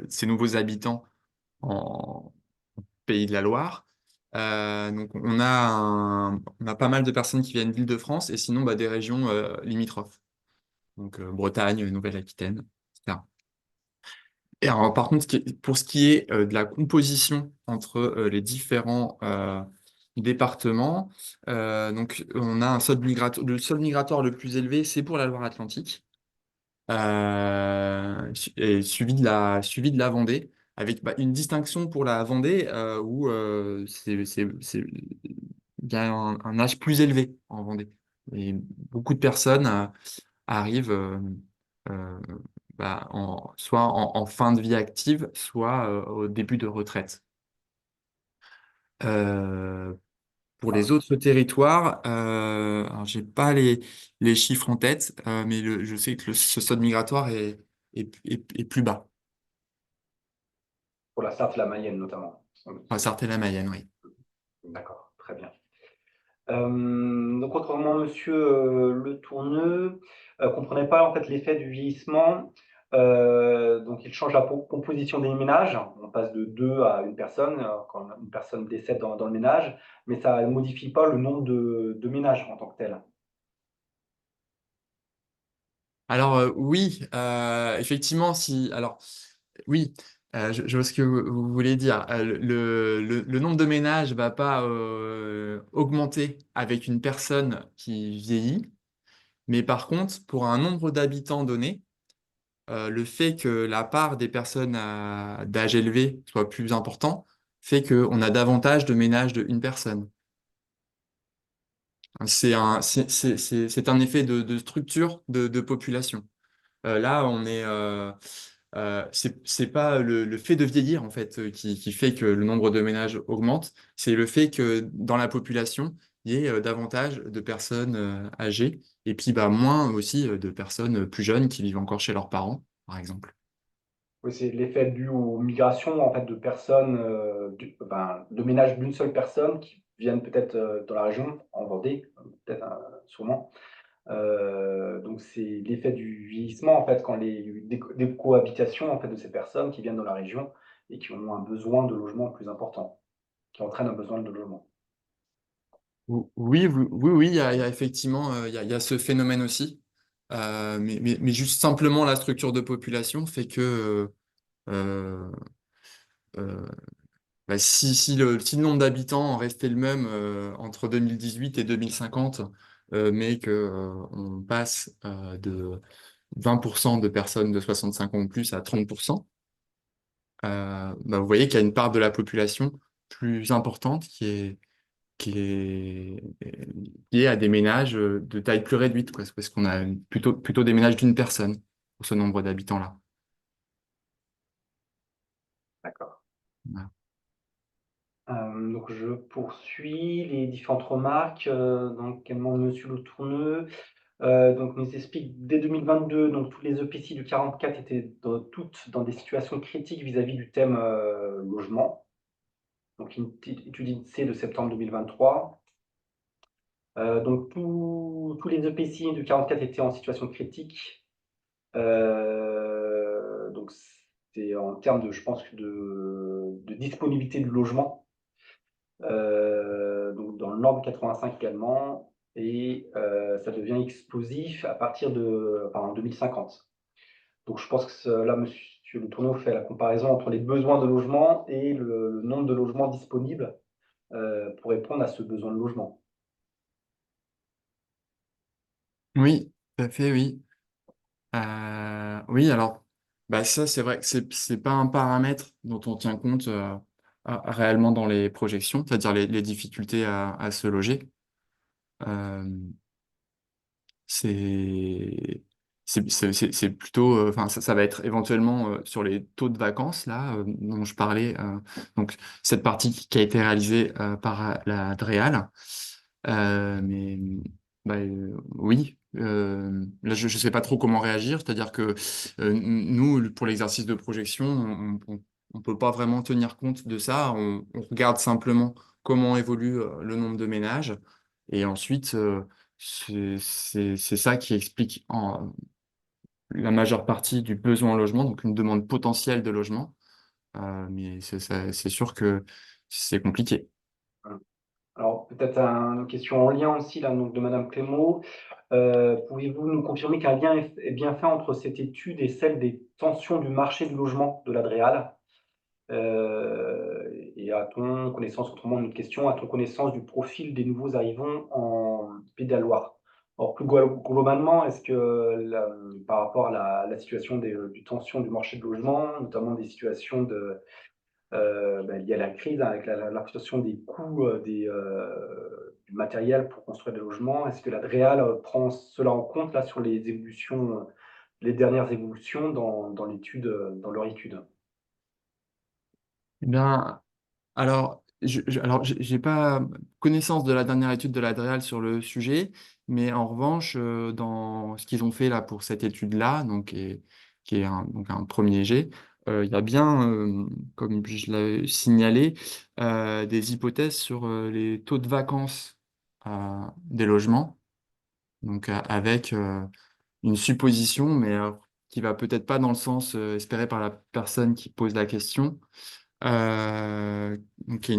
ces nouveaux habitants en Pays de la Loire. Donc, on a pas mal de personnes qui viennent d'Île-de-France et sinon bah, des régions limitrophes. Donc, Bretagne, Nouvelle-Aquitaine, etc. Et alors, par contre, pour ce qui est de la composition entre les différents départements, donc on a un solde migratoire. Le solde migratoire le plus élevé, c'est pour la Loire-Atlantique, et suivi de la Vendée, avec bah, une distinction pour la Vendée où il y a un âge plus élevé en Vendée. Et beaucoup de personnes arrivent euh, bah, soit en fin de vie active, soit au début de retraite. Euh, pour les Enfin, autres territoires, alors j'ai pas les chiffres en tête, mais je sais que ce solde migratoire est plus bas. pour la Sarthe, la Mayenne notamment. Enfin, Sarthe et la Mayenne, oui. D'accord, très bien. Donc autrement, Monsieur Le Tourneux comprenait pas en fait l'effet du vieillissement. Donc il change la composition des ménages. On passe de deux à une personne quand une personne décède dans le ménage, mais ça ne modifie pas le nombre de ménages en tant que tel. Alors oui, effectivement, si alors oui, je vois ce que vous voulez dire. Le nombre de ménages va pas augmenter avec une personne qui vieillit, mais par contre, pour un nombre d'habitants donné, le fait que la part des personnes d'âge élevé soit plus important fait qu'on a davantage de ménages de une personne. C'est un effet de structure de population. Là, c'est pas le fait de vieillir en fait qui fait que le nombre de ménages augmente, c'est le fait que dans la population, il y ait davantage de personnes âgées et puis bah, moins aussi de personnes plus jeunes qui vivent encore chez leurs parents, par exemple. Oui, c'est l'effet dû aux migrations en fait, de personnes, de ménages d'une seule personne qui viennent peut-être dans la région, en Vendée, peut-être sûrement. Donc c'est l'effet du vieillissement en fait, quand des cohabitations en fait, de ces personnes qui viennent dans la région et qui ont un besoin de logement plus important, qui entraînent un besoin de logement. Oui, oui, oui, oui, il y a effectivement il y a ce phénomène aussi. Mais juste simplement la structure de population fait que euh, euh, bah, si le nombre d'habitants restait le même entre 2018 et 2050, mais que on passe de 20% de personnes de 65 ans ou plus à 30%, bah, vous voyez qu'il y a une part de la population plus importante qui est à des ménages de taille plus réduite, quoi. C'est parce qu'on a plutôt des ménages d'une personne pour ce nombre d'habitants-là. D'accord. Voilà. Donc je poursuis les différentes remarques. Donc également Monsieur Le Tourneux. Donc, nous explique dès 2022, donc tous les EPCI du 44 étaient toutes dans des situations critiques vis-à-vis du thème logement. Donc, une petite étude INSEE de septembre 2023. Donc, tous les EPCI du 44 étaient en situation critique. Donc, c'est en termes de, je pense, de disponibilité du logement. Donc, dans le nord du 85 également. Et ça devient explosif à partir en 2050. Donc je pense que là, Monsieur Le Tourneau fait la comparaison entre les besoins de logement et le nombre de logements disponibles pour répondre à ce besoin de logement. Oui, tout à fait, oui. Oui, alors, bah ça, c'est vrai que c'est pas un paramètre dont on tient compte réellement dans les projections, c'est-à-dire les difficultés à se loger. Euh, c'est c'est plutôt, enfin, ça va être éventuellement sur les taux de vacances, là, dont je parlais. Donc, cette partie qui a été réalisée par la DREAL. Mais bah, oui, là je ne sais pas trop comment réagir, c'est-à-dire que nous, pour l'exercice de projection, on peut pas vraiment tenir compte de ça, on regarde simplement comment évolue le nombre de ménages, et ensuite c'est ça qui explique la majeure partie du besoin en logement, donc une demande potentielle de logement. Mais c'est sûr que c'est compliqué. Alors peut-être une question en lien aussi là, donc de Madame Clément. Pouvez-vous nous confirmer qu'un lien est bien fait entre cette étude et celle des tensions du marché du logement de l'Adréal? Et a-t-on connaissance, autrement une autre question, a-t-on connaissance du profil des nouveaux arrivants en Pays de la Loire? Or, plus globalement, est-ce que par rapport à la situation du tension du marché de logement, notamment des situations liées à la crise, hein, avec la fluctuation des coûts du matériel pour construire des logements, est-ce que la DREAL prend cela en compte là, sur les évolutions, les dernières évolutions dans l'étude, dans leur étude? Eh bien, alors, j'ai pas connaissance de la dernière étude de l'Adréal sur le sujet, mais en revanche, dans ce qu'ils ont fait là pour cette étude-là, donc qui est donc un premier jet, il y a bien, comme je l'avais signalé, des hypothèses sur les taux de vacances des logements, donc avec une supposition, mais qui va peut-être pas dans le sens espéré par la personne qui pose la question, donc il y a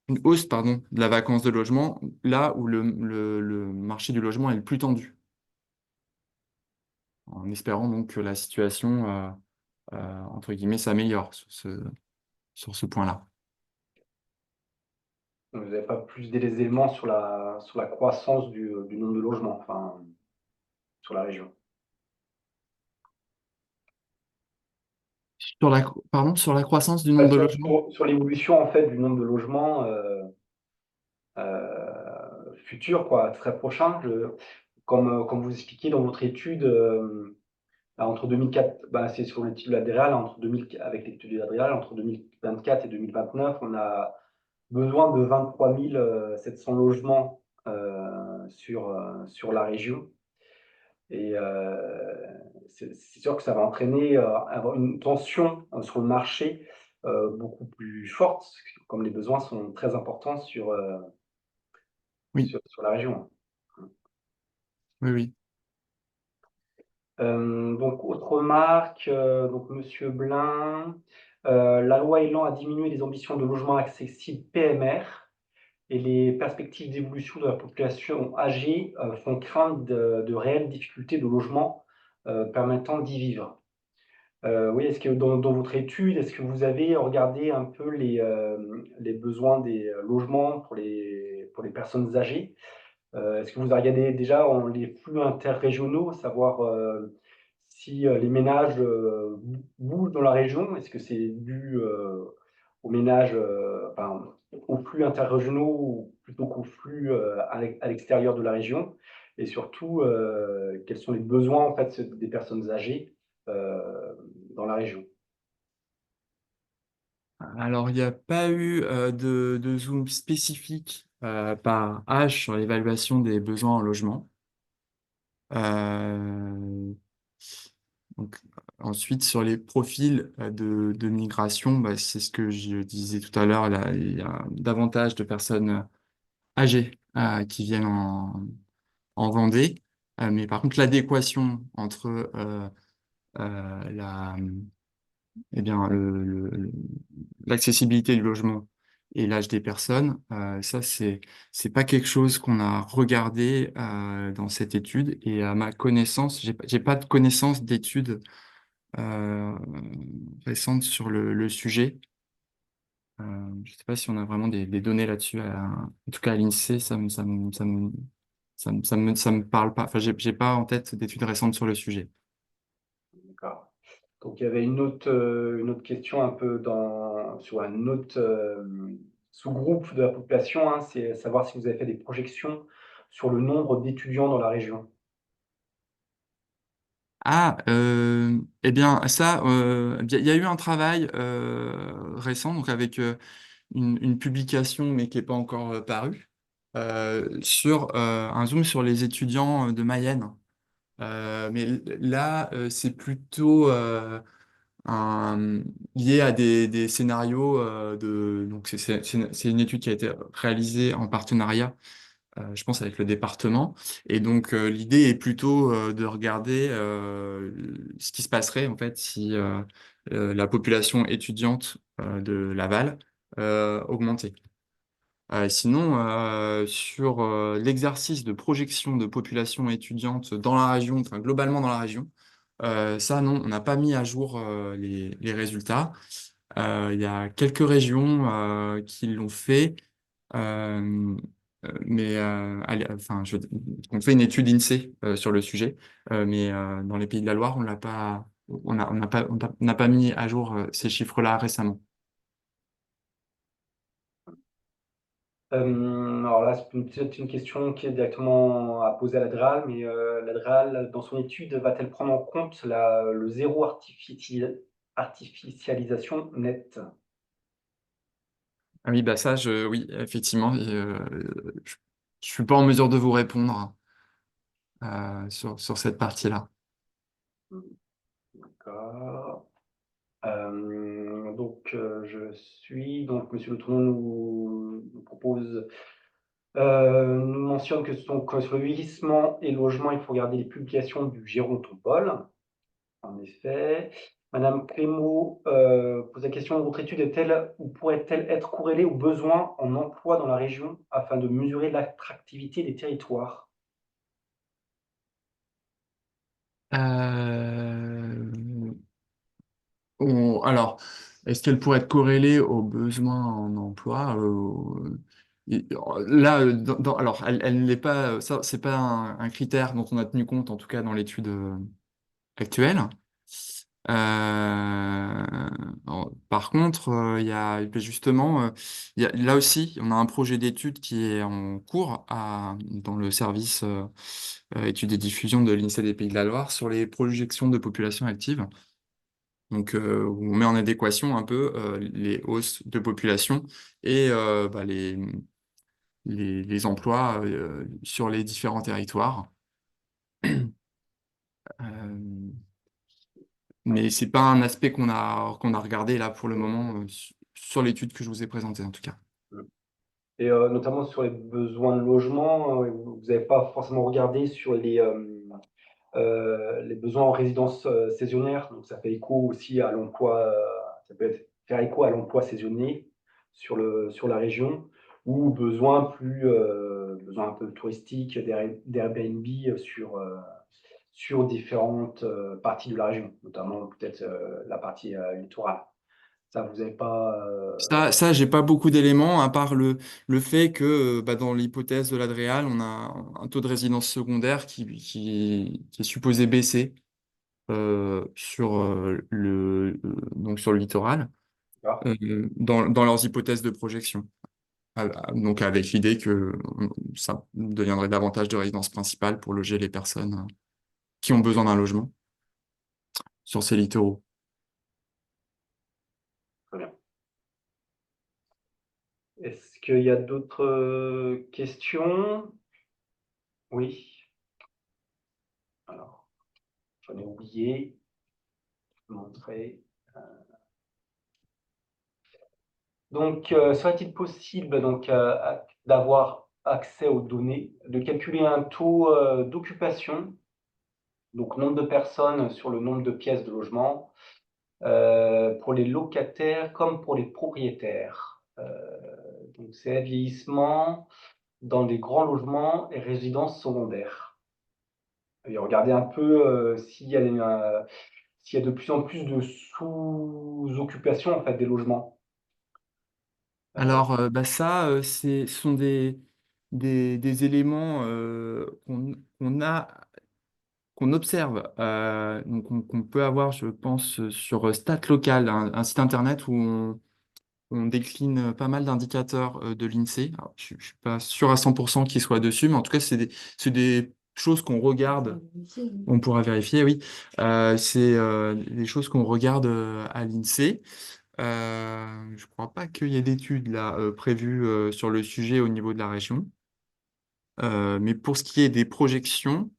une hausse, pardon, de la vacance de logement, là où le marché du logement est le plus tendu, en espérant donc que la situation, entre guillemets, s'améliore sur ce point-là. Vous n'avez pas plus d'éléments sur sur la croissance du nombre de logements, enfin, sur la région. Pardon, sur la croissance du nombre de logements? Sur l'évolution en fait du nombre de logements futurs, quoi, très prochains. comme vous expliquez dans votre étude, entre 2004, c'est sur l'étude Adréal, avec l'étude Adréal, entre 2024 et 2029, on a besoin de 23 700 logements sur la région. Et c'est sûr que ça va entraîner avoir une tension sur le marché beaucoup plus forte, comme les besoins sont très importants Oui, sur la région. oui, oui. Donc, autre remarque, donc Monsieur Blin, la loi Elan a diminué les ambitions de logement accessible PMR et les perspectives d'évolution de la population âgée font craindre de réelles difficultés de logement permettant d'y vivre. Oui, est-ce que dans votre étude, est-ce que vous avez regardé un peu les besoins des logements pour les personnes âgées? Est-ce que vous avez regardé déjà les flux interrégionaux, savoir si les ménages bougent dans la région? Est-ce que c'est dû aux ménages, enfin, aux flux interrégionaux ou plutôt qu'aux flux à l'extérieur de la région? Et surtout, quels sont les besoins en fait des personnes âgées dans la région? Alors, il n'y a pas eu de zoom spécifique par âge sur l'évaluation des besoins en logement. Euh, donc, ensuite, sur les profils de migration, bah, c'est ce que je disais tout à l'heure, là, il y a davantage de personnes âgées qui viennent en Vendée. Mais par contre, l'adéquation entre la, eh bien, l'accessibilité du logement et l'âge des personnes, ça, c'est pas quelque chose qu'on a regardé dans cette étude. Et à ma connaissance, j'ai pas de connaissance d'études euh, récentes sur le sujet. Je sais pas si on a vraiment des données là-dessus. En tout cas, à l'INSEE, ça me parle pas. Enfin, j'ai pas en tête d'études récentes sur le sujet. D'accord. Donc il y avait une autre question un peu sur un autre sous-groupe de la population, hein, c'est savoir si vous avez fait des projections sur le nombre d'étudiants dans la région. Ah, eh bien, ça, il y a eu un travail récent, donc avec une publication, mais qui n'est pas encore parue, sur un zoom sur les étudiants de Mayenne. Mais là, c'est plutôt lié à des scénarios donc c'est une étude qui a été réalisée en partenariat je pense, avec le département. Et donc, l'idée est plutôt de regarder ce qui se passerait, en fait, si la population étudiante de Laval augmentait. Sinon, sur l'exercice de projection de population étudiante dans la région, enfin, globalement dans la région, ça, non, on n'a pas mis à jour les résultats. Il y a quelques régions qui l'ont fait. Euh, mais enfin, on fait une étude INSEE sur le sujet, mais dans les Pays de la Loire, on l'a pas, on n'a pas mis à jour ces chiffres-là récemment. Alors là, c'est une question qui est directement à poser à l'ADRAL, mais l'ADRAL, dans son étude, va-t-elle prendre en compte le zéro artificialisation nette? Ah oui, bah ça, oui, effectivement, et, je suis pas en mesure de vous répondre sur cette partie-là. D'accord. Donc, Monsieur Le Tourneau nous propose, nous mentionne que sur le vieillissement et le logement, il faut regarder les publications du Gérontopole. En effet. Madame Clément pose la question, votre étude est-elle ou pourrait-elle être corrélée aux besoins en emploi dans la région afin de mesurer l'attractivité des territoires? Euh, alors, est-ce qu'elle pourrait être corrélée aux besoins en emploi? Là, alors, elle n'est pas, ça, c'est pas un critère dont on a tenu compte, en tout cas dans l'étude actuelle. Par contre, il y a justement, là aussi, on a un projet d'étude qui est en cours dans le service études et diffusion de l'INSEE des Pays de la Loire sur les projections de population active. Donc, où on met en adéquation un peu les hausses de population et les emplois sur les différents territoires. Euh, Mais c'est pas un aspect qu'on a regardé là pour le moment sur l'étude que je vous ai présentée en tout cas. Et notamment sur les besoins de logement, vous n'avez pas forcément regardé sur les besoins en résidence saisonnière. Donc ça fait écho aussi à l'emploi, ça peut faire écho à l'emploi saisonnier sur la région, ou besoins un peu touristiques d'Airbnb sur différentes parties de la région, notamment peut-être la partie littorale. Ça, vous n'avez pas. Ça, j'ai pas beaucoup d'éléments, à part le fait que dans l'hypothèse de l'Adréal, on a un taux de résidence secondaire qui est supposé baisser donc sur le littoral, D'accord. dans leurs hypothèses de projection. Donc avec l'idée que ça deviendrait davantage de résidence principale pour loger les personnes qui ont besoin d'un logement sur ces littoraux. Très bien. Est-ce qu'il y a d'autres questions? Oui. Alors, j'en ai oublié de montrer. Donc, serait-il possible d'avoir accès aux données, de calculer un taux d'occupation, donc nombre de personnes sur le nombre de pièces de logement, pour les locataires comme pour les propriétaires? Donc, c'est vieillissement dans des grands logements et résidences secondaires. Et regarder un peu s'il y a de plus en plus de sous-occupation en fait, des logements. Euh, Alors, ça, ce sont des éléments qu'on observe, donc qu'on peut avoir, je pense, sur Stat Local, un site internet où on décline pas mal d'indicateurs de l'INSEE. Alors, je ne suis pas sûr à 100% qu'ils soient dessus, mais en tout cas, c'est des choses qu'on regarde. On pourra vérifier, oui. C'est des choses qu'on regarde à l'INSEE. Je ne crois pas qu'il y ait d'études là prévues sur le sujet au niveau de la région. Mais pour ce qui est des projections,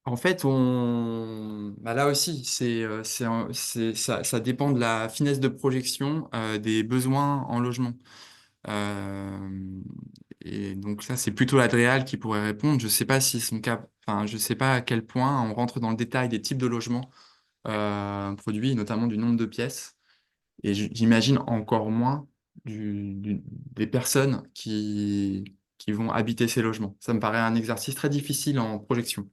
en fait, là aussi, ça dépend de la finesse de projection des besoins en logement. Euh, et donc ça, c'est plutôt l'Adréal qui pourrait répondre. Je ne sais pas si son cas, enfin, je sais pas à quel point on rentre dans le détail des types de logements produits, notamment du nombre de pièces. Et j'imagine encore moins des personnes qui vont habiter ces logements. Ça me paraît un exercice très difficile en projection.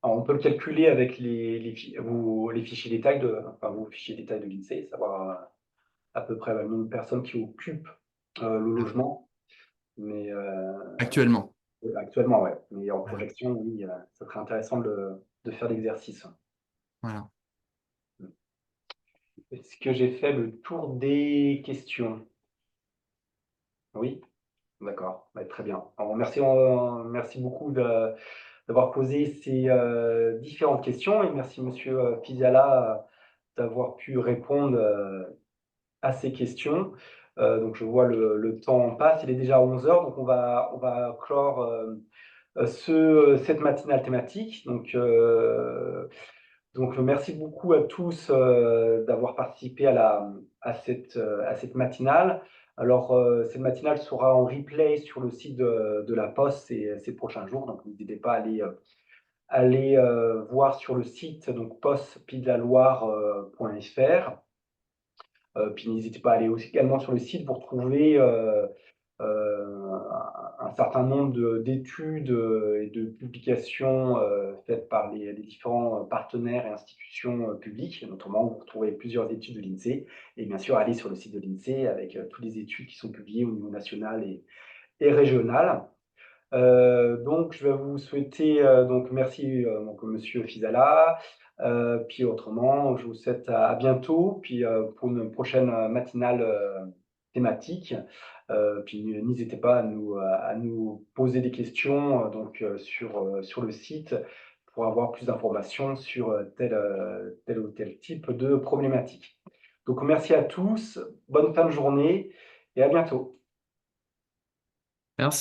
Alors, on peut le calculer avec les fichiers détails vos fichiers détails de l'INSEE, savoir à peu près le nombre de personnes qui occupent le logement. Mais Actuellement. actuellement, ouais. Mais en Voilà. projection, oui, ça serait intéressant de faire l'exercice. Voilà. Est-ce que j'ai fait le tour des questions? Oui, d'accord. Ouais, très bien. Alors, merci beaucoup d'avoir posé ces différentes questions et merci Monsieur Fiziala d'avoir pu répondre à ces questions. Donc je vois le temps passe, il est déjà 11 heures, donc on va clore cette matinale thématique. Donc merci beaucoup à tous d'avoir participé à cette matinale. Alors, cette matinale sera en replay sur le site de la Poste ces prochains jours, donc n'hésitez pas à aller voir sur le site donc postpiedelaloire.fr. Puis n'hésitez pas à aller aussi également sur le site pour trouver un certain nombre d'études et de publications faites par les différents partenaires et institutions publiques. Notamment, vous retrouvez plusieurs études de l'INSEE. Et bien sûr, allez sur le site de l'INSEE avec toutes les études qui sont publiées au niveau national et régional. Donc, je vais vous souhaiter, donc merci, donc monsieur Fisala. Puis autrement, je vous souhaite à bientôt, puis pour une prochaine matinale thématique. Puis n'hésitez pas à nous poser des questions sur le site pour avoir plus d'informations sur tel ou tel type de problématique. Donc merci à tous, bonne fin de journée et à bientôt.